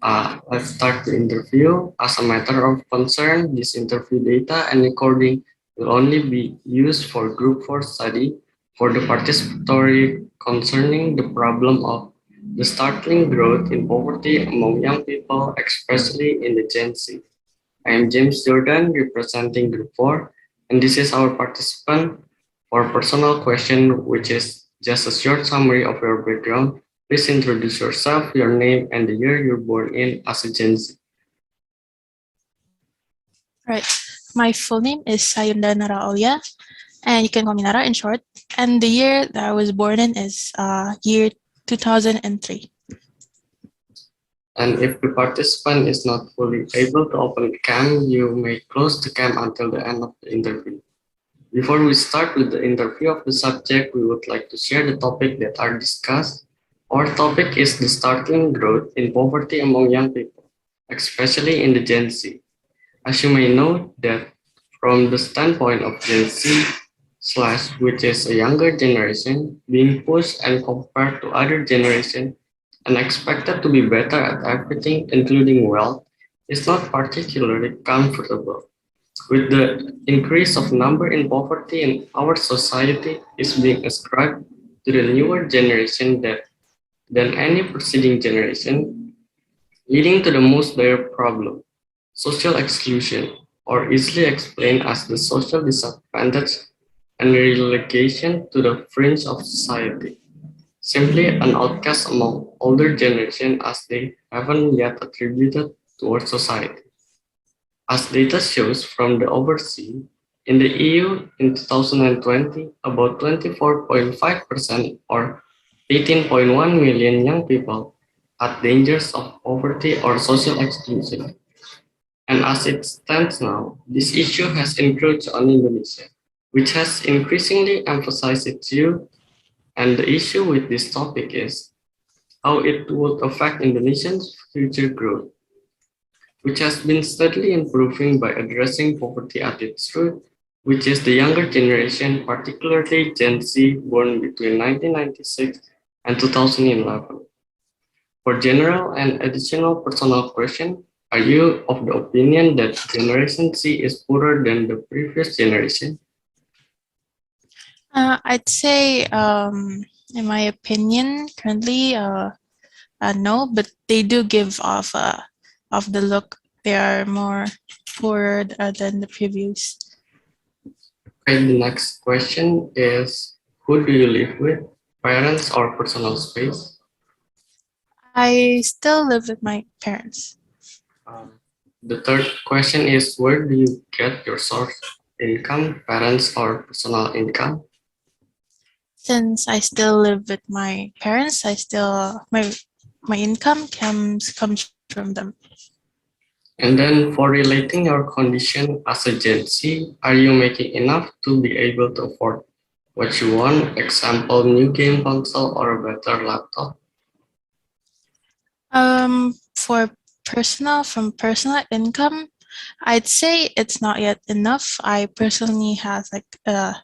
Let's start the interview. As a matter of concern, this interview data and recording will only be used for group 4 study for the participatory concerning the problem of the startling growth in poverty among young people, especially in the Gen Z. I am James Jordan representing group 4, and this is our participant for personal question, which is just a short summary of your background. Please introduce yourself, your name, and the year you're born in as a Gen Z. Right. My full name is Sayunda Naraoya, and you can call me Nara in short. And the year that I was born in is year 2003. And if the participant is not fully able to open the cam, you may close the cam until the end of the interview. Before we start with the interview of the subject, we would like to share the topic that are discussed. Our topic is the startling growth in poverty among young people, especially in the Gen Z. As you may know that from the standpoint of Gen Z slash which is a younger generation being pushed and compared to other generation and expected to be better at everything including wealth is not particularly comfortable. With the increase of number in poverty in our society is being ascribed to the newer generation than any preceding generation, leading to the most dire problem, social exclusion, or easily explained as the social disadvantage and relegation to the fringe of society, simply an outcast among older generation as they haven't yet attributed towards society. As data shows from the overseas, in the EU in 2020, about 24.5% or 18.1 million young people had dangers of poverty or social exclusion. And as it stands now, this issue has encroached on Indonesia, which has increasingly emphasized its youth. And the issue with this topic is how it would affect Indonesia's future growth, which has been steadily improving by addressing poverty at its root, which is the younger generation, particularly Gen Z born between 1996 and 2011. For general and additional personal question, are you of the opinion that Generation Z is poorer than the previous generation? I'd say, in my opinion, currently, no, but they do give off the look. They are more poorer than the previous. Okay, the next question is, who do you live with, parents or personal space? I still live with my parents. Um, the third question is, where do you get your source income, parents or personal income? Since I still live with my parents, I still my income comes from them. And then for relating your condition as a Gen Z, are you making enough to be able to afford what you want? Example, new game console or a better laptop? For personal income, I'd say it's not yet enough. I personally have a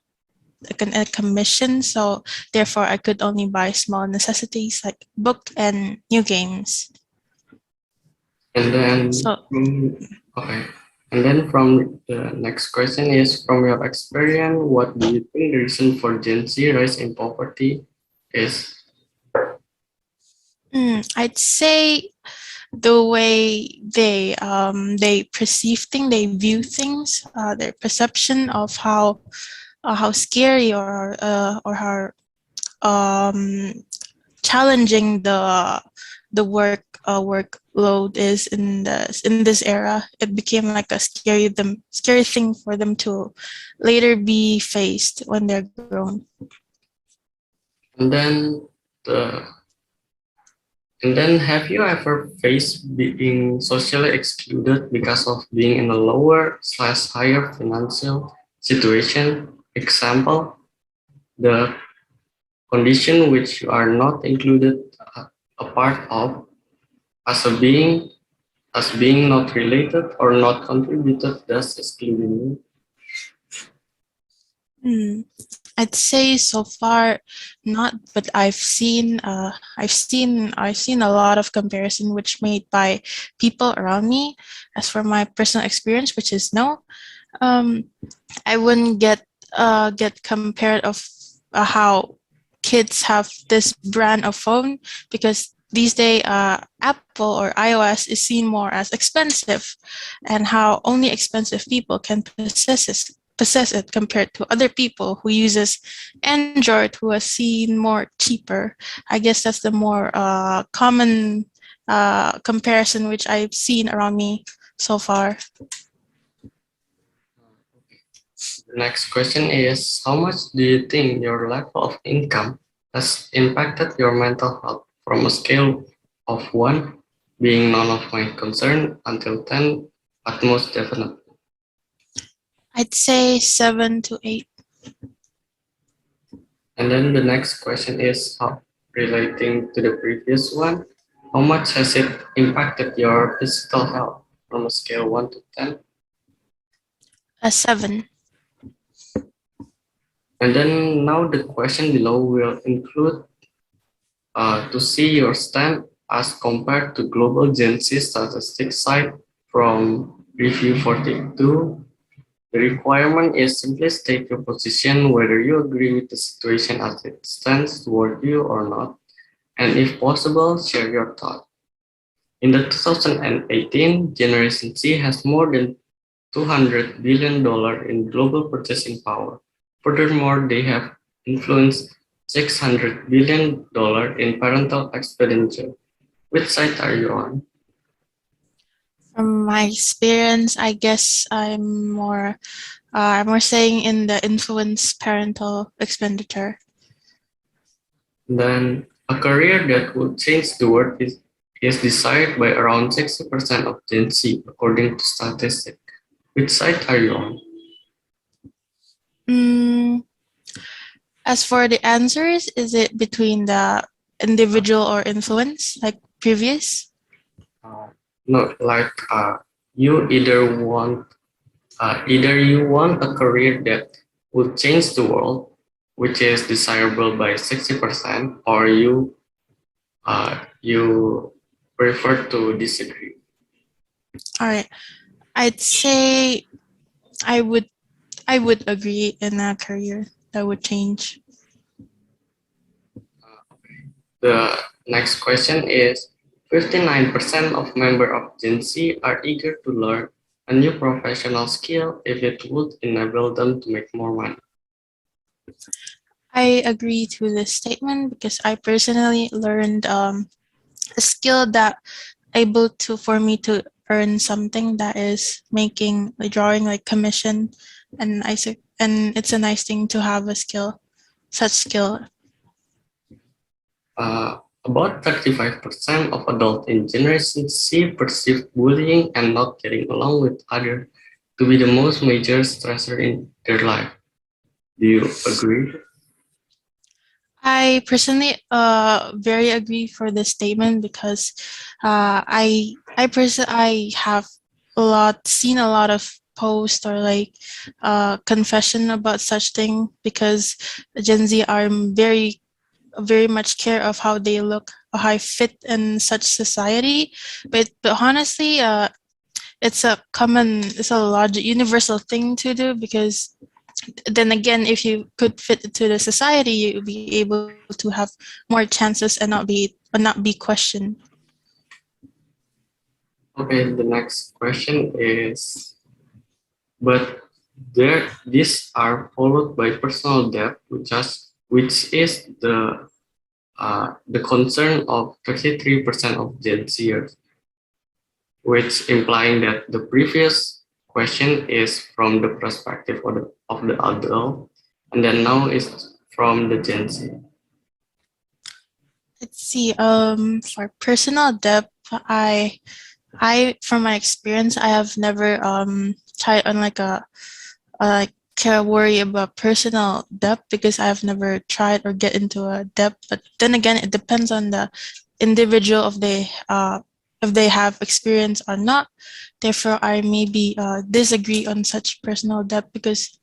commission, so therefore I could only buy small necessities like book and new games. And then, So okay. And then from the next question is, from your experience, what do you think the reason for Gen Z rise in poverty is? I'd say the way they perceive things, they view things, their perception of how scary or how um, challenging the workload is in this era. It became like a scary thing for them to later be faced when they're grown. And then the and then have you ever faced being socially excluded because of being in a lower slash higher financial situation? Example, the condition which you are not included a part of as a being as being not related or not contributed thus excluding you. Hmm. I'd say so far not, but I've seen a lot of comparison which made by people around me. As for my personal experience, which is no, um, I wouldn't get compared of how kids have this brand of phone, because these days Apple or iOS is seen more as expensive, and how only expensive people can possess it compared to other people who uses Android, who are seen more cheaper. I guess that's the more common comparison which I've seen around me so far. The next question is, how much do you think your level of income has impacted your mental health from a scale of 1 being none of my concern until 10 at most definite? I'd say 7 to 8. And then the next question is, how, relating to the previous one, how much has it impacted your physical health from a scale 1 to 10? A 7. And then now the question below will include to see your stand as compared to global Gen Z statistics site from Review 42. The requirement is simply state your position whether you agree with the situation as it stands toward you or not, and if possible, share your thought. In the 2018, Generation Z has more than $200 billion in global purchasing power. Furthermore, they have influenced $600 billion in parental expenditure. Which side are you on? From my experience, I guess I'm more saying in the influence parental expenditure. Then, a career that would change the world is desired by around 60% of Gen Z, according to statistics. Which side are you on? Mm, as for the answers, is it between the individual or influence, like previous? Uh, no, like you either you want a career that would change the world, which is desirable by 60%, or you prefer to disagree. All right. I'd say I would I would agree in a career that would change. The next question is 59% of members of Gen Z are eager to learn a new professional skill if it would enable them to make more money. I agree to this statement because I personally learned a skill that able to for me to earn something that is making like drawing like commission, and and it's a nice thing to have a skill, such skill. About 35% of adults in Generation Z perceive bullying and not getting along with others to be the most major stressor in their life. Do you agree? I personally very agree for this statement because I have seen a lot of posts or like confession about such thing, because Gen Z are very much care of how they look, how I fit in such society. But honestly, it's a logic universal thing to do, because then again, if you could fit into the society, you'll be able to have more chances and not be questioned. Okay, the next question is, but there these are followed by personal debt, which is the concern of 33% of Gen Zers, which implying that the previous question is from the perspective of the adult, and then now is from the Gen Z. Let's see. For personal debt, from my experience, I have never tried on like like worry about personal debt, because I've never tried or get into a debt. But then again, it depends on the individual if they have experience or not. Therefore, I maybe disagree on such personal debt, because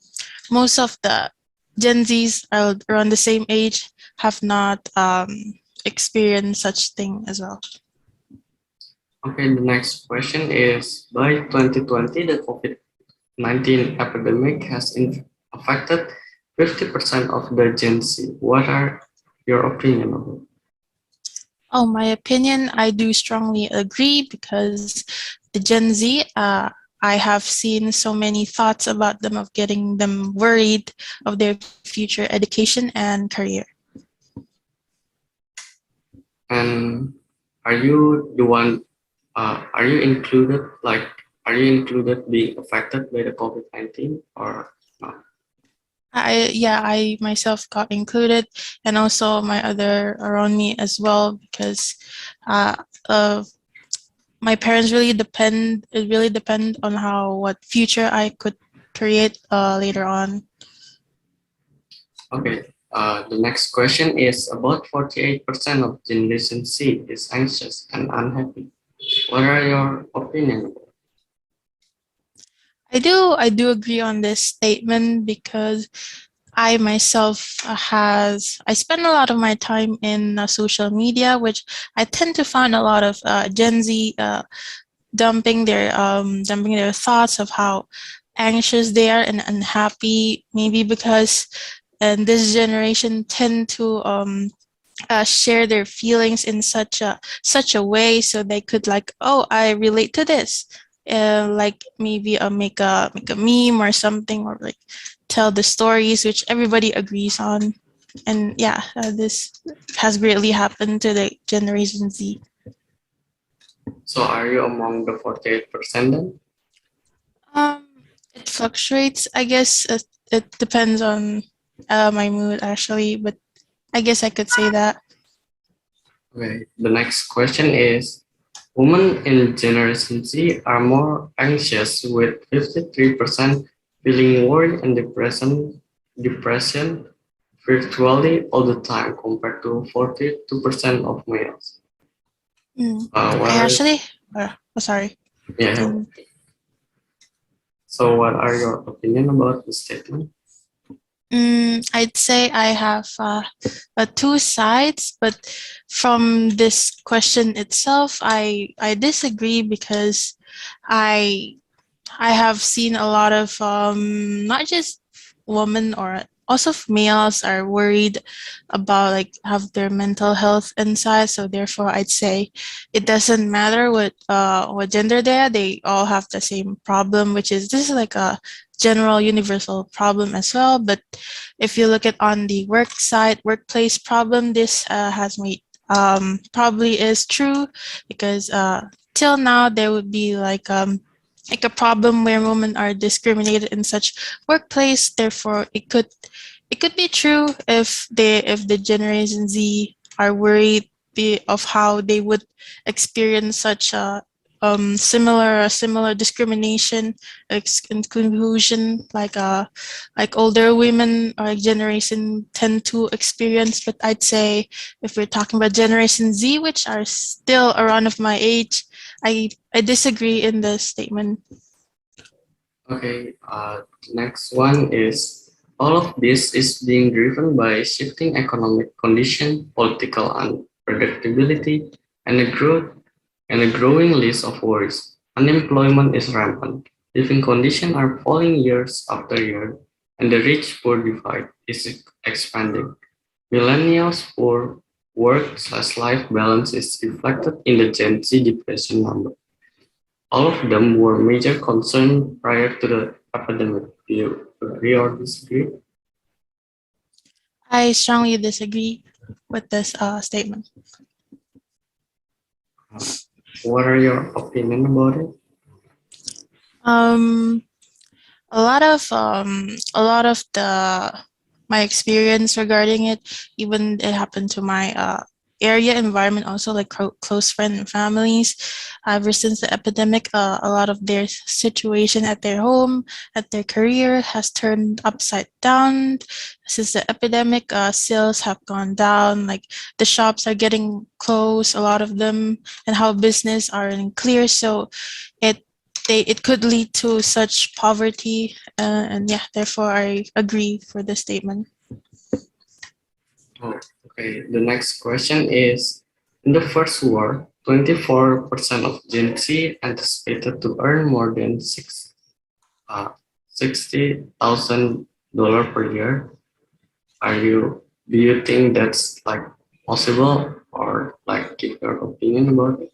most of the Gen Zs are around the same age have not experienced such thing as well. Okay, the next question is by 2020, the COVID-19 epidemic has affected 50% of the Gen Z. What are your opinion of it? Oh, my opinion, I do strongly agree because the Gen Z, I have seen so many thoughts about them of getting them worried of their future education and career. And are you the one, are you included, like, are you included being affected by the COVID-19 or not? Yeah, I myself got included, and also my other around me as well, because uh, uh, my parents really depend. It really depend on how what future I could create later on. Okay, the next question is about 48% of Generation Z is anxious and unhappy. What are your opinion? I do agree on this statement because I myself I spend a lot of my time in social media, which I tend to find a lot of Gen Z dumping their thoughts of how anxious they are and unhappy, maybe because and this generation tend to share their feelings in such a way so they could like, oh, I relate to this, like maybe make a meme or something, or like tell the stories which everybody agrees on. And yeah, this has greatly happened to the Generation Z. So are you among the 48% then? um it fluctuates, I guess. It depends on my mood actually, but I guess I could say that. Okay, the next question is women in Generation Z are more anxious with 53% feeling worried and depression virtually all the time compared to 42% of males. Mm. What I are actually sorry. yeah, Can so what are your opinion about the statement? I'd say I have two sides, but from this question itself, I disagree because I I have seen a lot of not just women or also males are worried about like have their mental health inside. So therefore, I'd say it doesn't matter what gender they are. They all have the same problem, which is this is like a general universal problem as well. But if you look at on the work side, workplace problem, this has made probably is true because till now there would be like a problem where women are discriminated in such workplace. Therefore, it could be true if the Generation Z are worried of how they would experience such a similar discrimination inclusion like older women or like generation tend to experience. But I'd say if we're talking about Generation Z, which are still around of my age, I disagree in this statement. Okay, the next one is all of this is being driven by shifting economic condition, political unpredictability, and a growing list of worries. Unemployment is rampant. Living conditions are falling years after year, and the rich-poor divide is expanding. Millennials' poor work/life balance is reflected in the Gen Z depression number. All of them were major concerns prior to the epidemic. Do you agree or disagree? I strongly disagree with this statement. Uh, what are your opinion about it? Um, a lot of the my experience regarding it, even it happened to my area environment also, like close friend and families. Ever since the epidemic, a lot of their situation at their home, at their career has turned upside down. Since the epidemic, sales have gone down, like the shops are getting closed, a lot of them, and how business are unclear. So it it could lead to such poverty, and yeah, therefore I agree for the statement. Oh, okay. The next question is, in the first war, 24% of Gen Z anticipated to earn more than uh, $60,000 per year. Do you think that's like possible, or like give your opinion about it?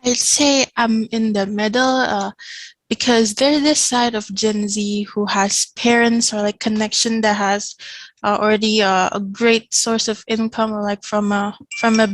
I'd say I'm in the middle, because there's this side of Gen Z who has parents or like connection that has already a great source of income, or like from a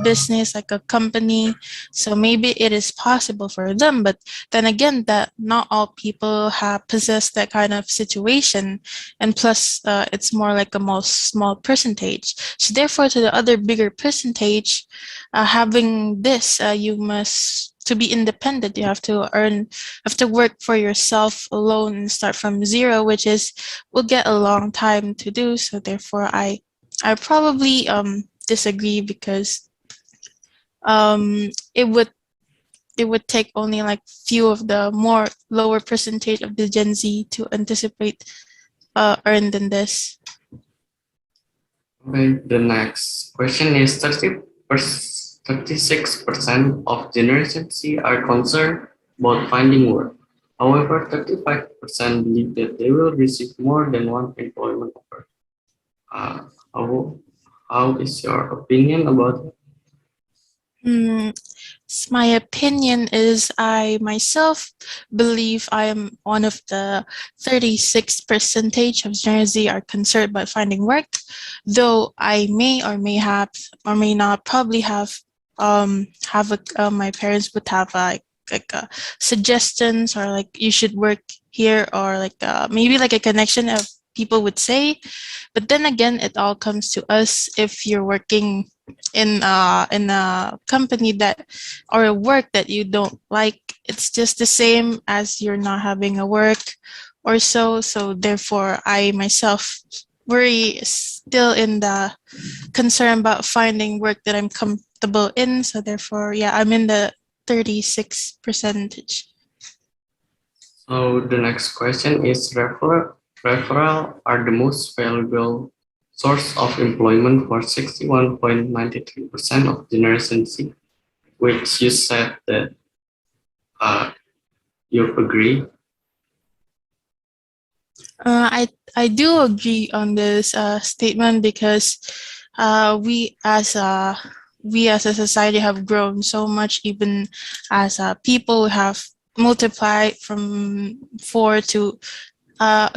business like a company. So maybe it is possible for them, but then again, that not all people have possessed that kind of situation, and plus it's more like a most small percentage. So therefore, to the other bigger percentage, having this, you must to be independent, you have to have to work for yourself alone and start from zero, which is will get a long time to do. So therefore, I probably disagree, because it would take only like few of the more lower percentage of the Gen Z to anticipate earn than this. Okay, the next question is 36% of Generation Z are concerned about finding work. However, 35% believe that they will receive more than one employment offer. Uh, how, how is your opinion about it? Hmm, my opinion is I myself believe I am one of the 36 percentage of Gen Z are concerned about finding work, though I may or may have or may not probably have a my parents would have like suggestions, or like you should work here, or like maybe like a connection of people would say. But then again, it all comes to us. If you're working in a company that or a work that you don't like, it's just the same as you're not having a work or so. So therefore, I myself worry still in the concern about finding work that I'm comfortable in. So therefore, yeah, I'm in the 36 percentage. So the next question is referral are the most valuable source of employment for 61.93% of Generation Z, which you said that uh, you agree. I do agree on this statement, because we as a society have grown so much, even as people have multiplied from 4 to uh,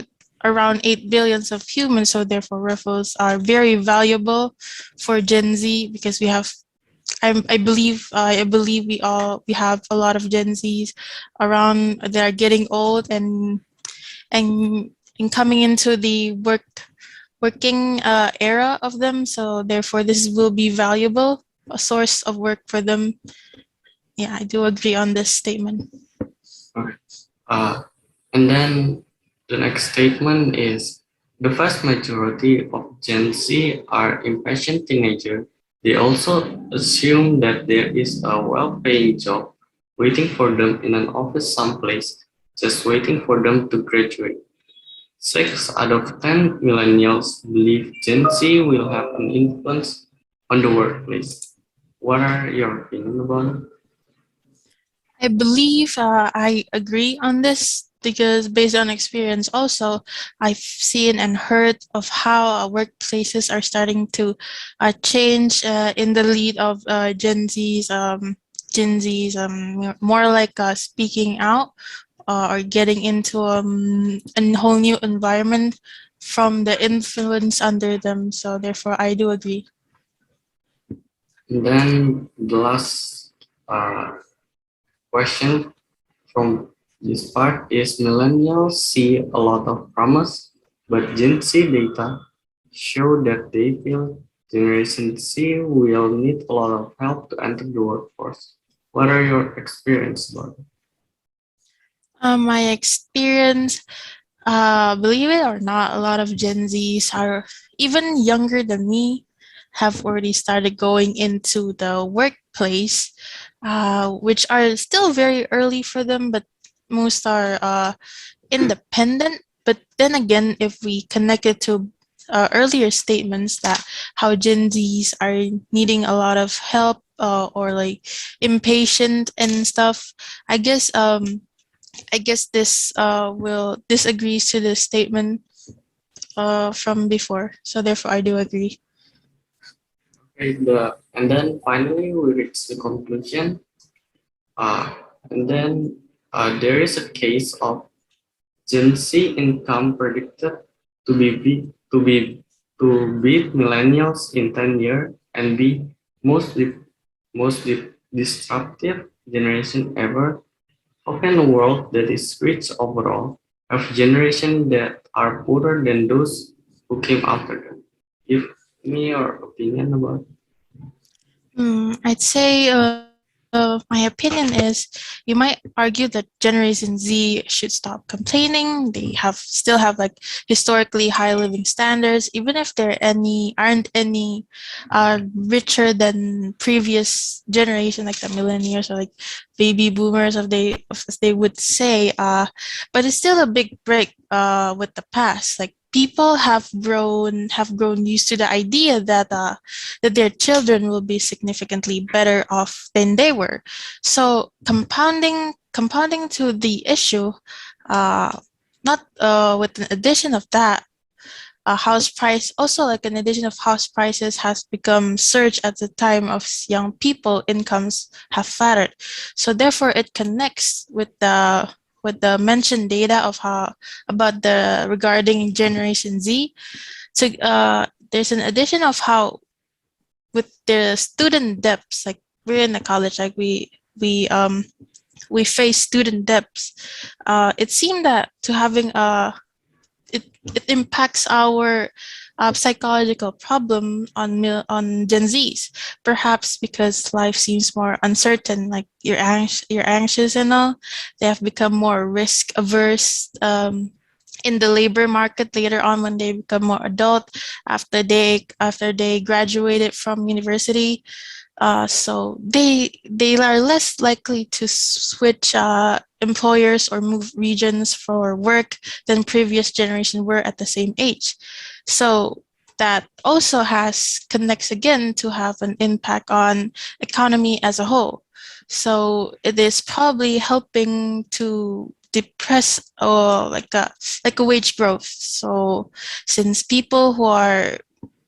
around 8 billions of humans. So therefore, referrals are very valuable for Gen Z, because I believe we have a lot of Gen Zs around that are getting old, and coming into the working era of them. So therefore, this will be valuable, a source of work for them. Yeah, I do agree on this statement. Okay. Uh, and then the next statement is the vast majority of Gen Z are impatient teenagers. They also assume that there is a well paying job waiting for them in an office someplace, just waiting for them to graduate. 6 out of 10 millennials believe Gen Z will have an influence on the workplace. What are your opinions about it? I believe I agree on this, because based on experience also, I've seen and heard of how workplaces are starting to change in the lead of Gen Z's more like speaking out, or getting into a whole new environment from the influence under them. So therefore, I do agree. And then the last question from this part is millennials see a lot of promise, but Gen Z data show that they feel Generation Z will need a lot of help to enter the workforce. What are your experience about it? My experience, believe it or not, a lot of Gen Zs are even younger than me, have already started going into the workplace, which are still very early for them. But most are independent. But then again, if we connect it to earlier statements that how Gen Zs are needing a lot of help or like impatient and stuff, I guess this will disagrees to the statement from before. So therefore, I do agree. Okay, and then finally we reach the conclusion. Uh, and then there is a case of Gen Z income predicted to beat millennials in 10 years and be most disruptive generation ever. How can a world that is rich overall have generations that are poorer than those who came after them? Give me your opinion about. I'd say my opinion is you might argue that Generation Z should stop complaining. They have still have like historically high living standards, even if there aren't any richer than previous generation like the millennials or like baby boomers, as they would say. But it's still a big break with the past. Like people have grown used to the idea that their children will be significantly better off than they were. So compounding to the issue, uh, not with an addition of that, house price also like an addition of house prices has become surge at the time of young people incomes have flattered. So therefore, it connects with the mentioned data of how about the regarding Generation Z. So there's an addition of how with the student debts, like we're in the college, like we face student debts. It seemed that to having it impacts our psychological problem on Gen Zs. Perhaps because life seems more uncertain, like you're anxious and all. They have become more risk averse. In the labor market later on when they become more adult after they graduated from university, so they are less likely to switch employers or move regions for work than previous generation were at the same age. So that also has connects again to have an impact on economy as a whole. So it is probably helping to depress or like a wage growth. So since people who are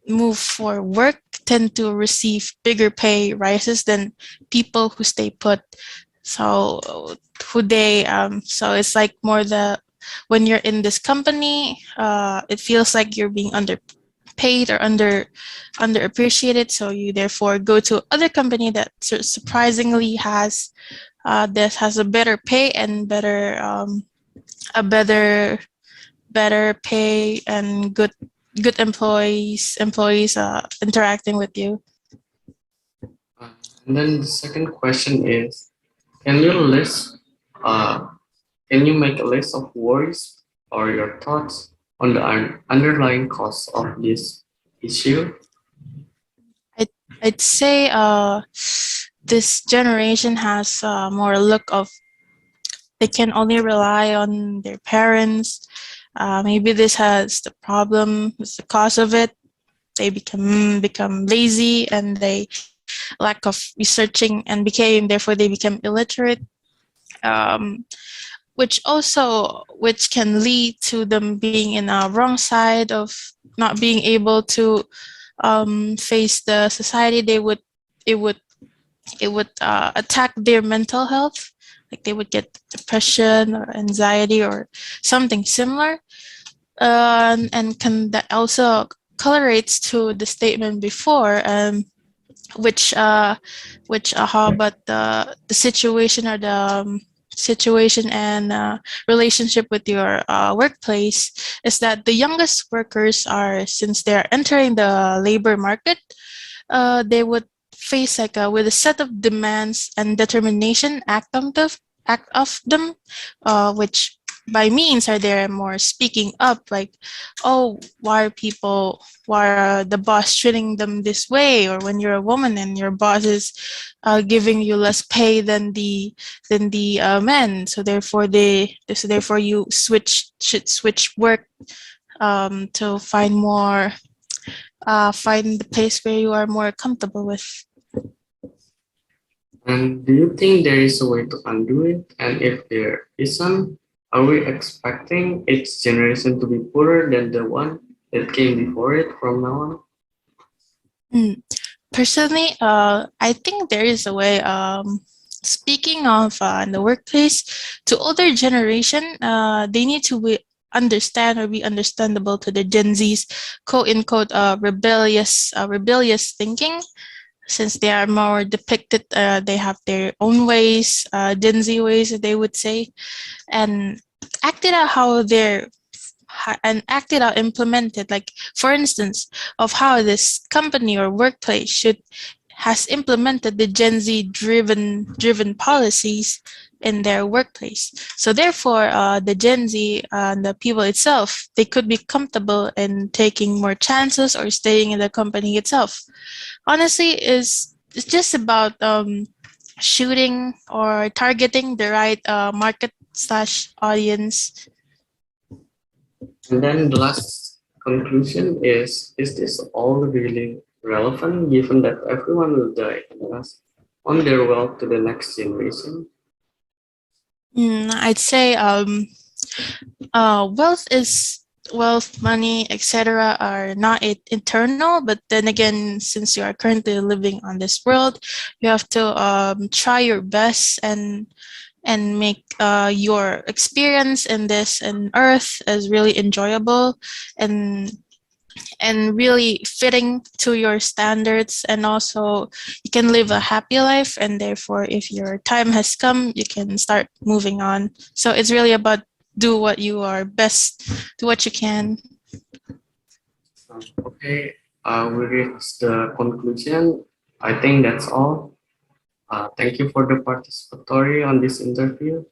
move for work tend to receive bigger pay rises than people who stay put. So so it's like more the when you're in this company, it feels like you're being underpaid or underappreciated. So you therefore go to other company that surprisingly has a better pay and better pay and good employees interacting with you. Uh, and then the second question is, can you list, uh, can you make a list of worries or your thoughts on the underlying cause of this issue? I'd say this generation has more look of they can only rely on their parents. Maybe this has the problem, is the cause of it. They become lazy and they lack of researching and became therefore they become illiterate. Um, which can lead to them being in a wrong side of not being able to face the society. It would attack their mental health, like they would get depression or anxiety or something similar. And can that also correlates to the statement before, which how about the situation or the situation and relationship with your workplace is that the youngest workers are since they're entering the labor market, they would face like with a set of demands and determination act of them, which by means are there more speaking up, like, oh, why are the boss treating them this way? Or when you're a woman and your boss is giving you less pay than the men, so therefore you should switch work to find the place where you are more comfortable with. And do you think there is a way to undo it? And if there isn't, are we expecting each generation to be poorer than the one that came before it from now on? Mm. Personally, I think there is a way. Speaking of in the workplace, to older generation, they need to understand or be understandable to the Gen Z's quote unquote rebellious thinking, since they are more depicted. They have their own ways, Gen Z ways, they would say, and acted out how they're and acted out implemented, like for instance of how this company or workplace should has implemented the Gen Z driven policies in their workplace. So therefore the Gen Z and the people itself, they could be comfortable in taking more chances or staying in the company itself. Honestly, is it's just about shooting or targeting the right market slash audience. And then the last conclusion is this all really relevant given that everyone will die and pass on their wealth to the next generation? I'd say wealth, money, etc. are not eternal. But then again, since you are currently living on this world, you have to try your best and make your experience in this in Earth as really enjoyable and really fitting to your standards, and also you can live a happy life, and therefore if your time has come you can start moving on. So it's really about do what you are best, do what you can. Okay, we reached the conclusion. I think that's all. Thank you for the participatory on this interview.